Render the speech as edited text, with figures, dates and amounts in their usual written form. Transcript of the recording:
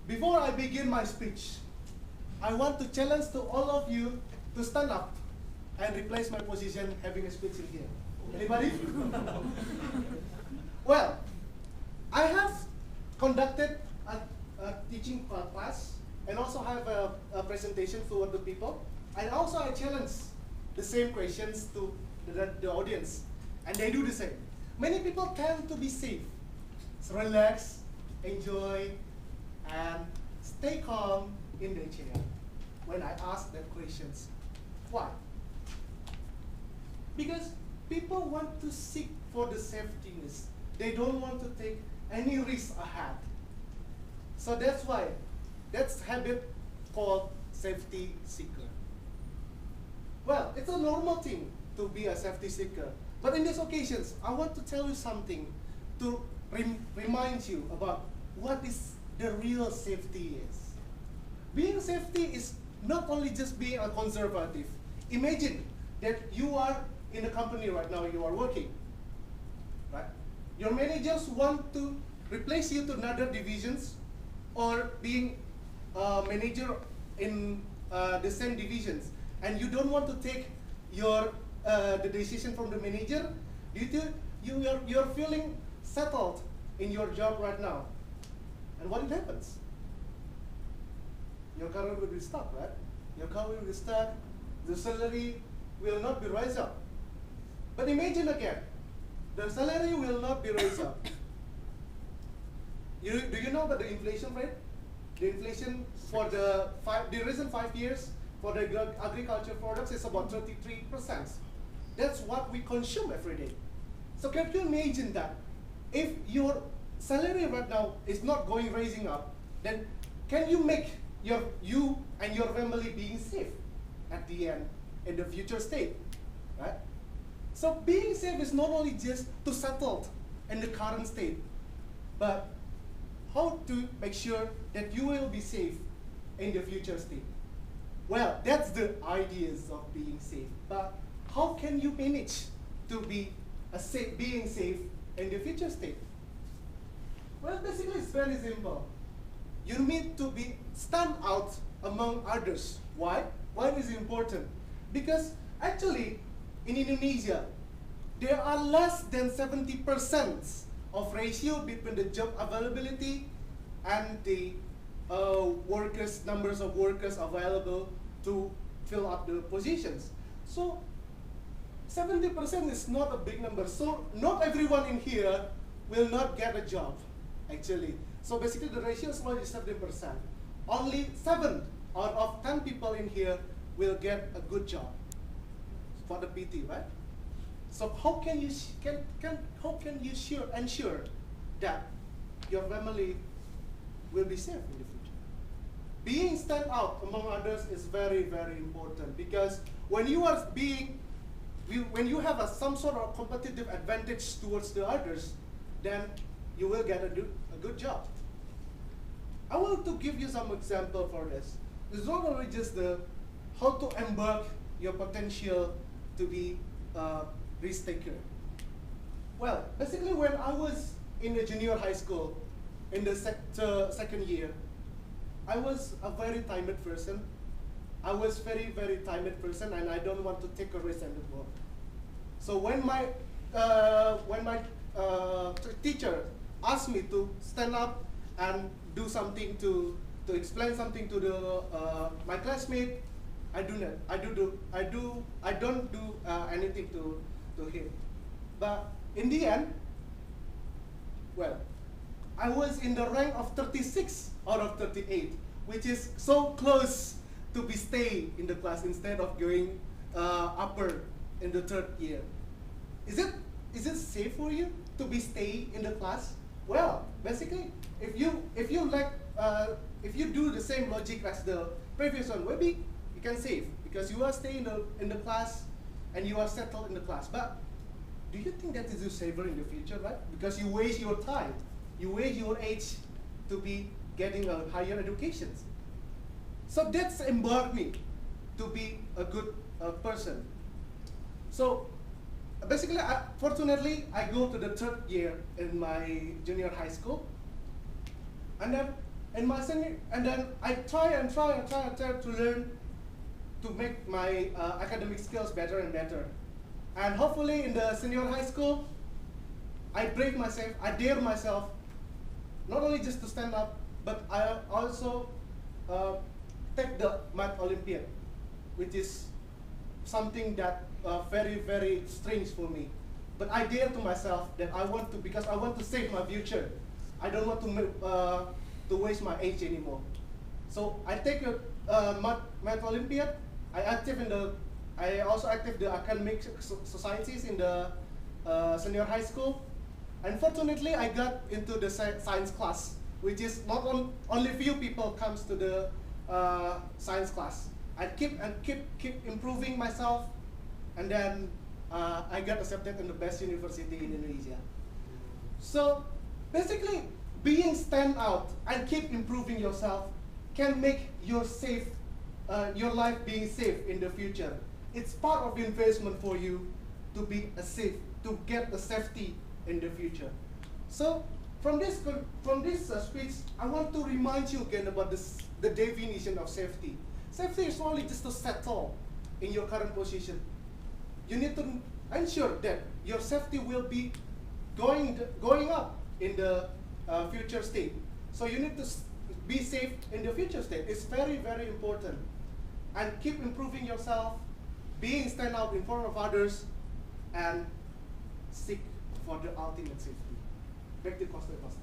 Before I begin my speech, I want to challenge to all of you to stand up and replace my position having a speech in here. Anybody? Well, I have conducted a teaching class and also have a presentation to other people. And also I challenge the same questions to the audience, and they do the same. Many people tend to be safe, so relax, enjoy, and stay calm in their chair when I ask them questions. Why? Because people want to seek for the safetyness. They don't want to take any risk ahead. So that's why, that's habit called safety seeker. Well, it's a normal thing to be a safety seeker. But in these occasions, I want to tell you something to remind you about what is the real safety is. Being safety is not only just being a conservative. Imagine that you are in a company right now, you are working, right? Your managers want to replace you to another divisions or being a manager in the same divisions, and you don't want to take your the decision from the manager due to you're feeling settled in your job right now. And what happens? Your career will be stuck, right? Your career will be stuck, the salary will not be raised up. But imagine again, the salary will not be raised up. Do you know about the inflation rate? The inflation for the recent 5 years for the agriculture products is about 33%. That's what we consume every day. So can you imagine that if your salary right now is not raising up, then can you make you and your family being safe at the end in the future state, right? So being safe is not only just to settle in the current state, but how to make sure that you will be safe in the future state. Well, that's the ideas of being safe. But how can you manage to be being safe in the future state? Well, basically it's very simple. You need to stand out among others. Why? Why is it important? Because actually in Indonesia, there are less than 70% of ratio between the job availability and the numbers of workers available to fill up the positions. So 70% is not a big number. So not everyone in here will not get a job, actually. So basically the ratio is only 70%. Only 7 out of 10 people in here will get a good job for the PT, right? So how can you ensure that your family will be safe in the future? Being stand out among others is very, very important, because when you are when you have some sort of competitive advantage towards the others, then you will get a good job. I want to give you some example for this. It's not only just how to embark your potential to be a risk taker. Well, basically when I was in the junior high school, in the second year, I was a very timid person. I was very, very timid person, and I don't want to take a risk anymore. So when my teacher asked me to stand up and do something to explain something to my classmate, I don't do anything to him. But in the end, well, I was in the rank of 36 out of 38, which is so close to be stay in the class instead of going upper in the 3rd year. Is it safe for you to be stay in the class? Well, basically, if you do the same logic as the previous one, maybe you can save because you are staying in the class and you are settled in the class. But do you think that is safer in the future, right? Because you waste your time, you waste your age to be getting a higher education. So that's embarked me to be a good person. So basically, fortunately, I go to the third year in my junior high school, and then in my senior, and then I try to learn to make my academic skills better and better. And hopefully in the senior high school, I brave myself, I dare myself, not only just to stand up, but I also take the Math Olympiad, which is something that very, very strange for me. But I dare to myself that I want to, because I want to save my future. I don't want to waste my age anymore. So I take a Math Olympiad. I also active the academic societies in the senior high school. Unfortunately, I got into the science class, which is not only few people comes to the science class. I keep improving myself, and then I got accepted in the best university in Indonesia. So basically, being stand out and keep improving yourself can make your life being safe in the future. It's part of investment for you to be to get the safety in the future. So from this speech, I want to remind you again about the definition of safety. Safety is only just to settle in your current position. You need to ensure that your safety will be going up in the future state. So you need to be safe in the future state. It's very, very important. And keep improving yourself, stand out in front of others, and seek for the ultimate safety. Back to Toastmaster.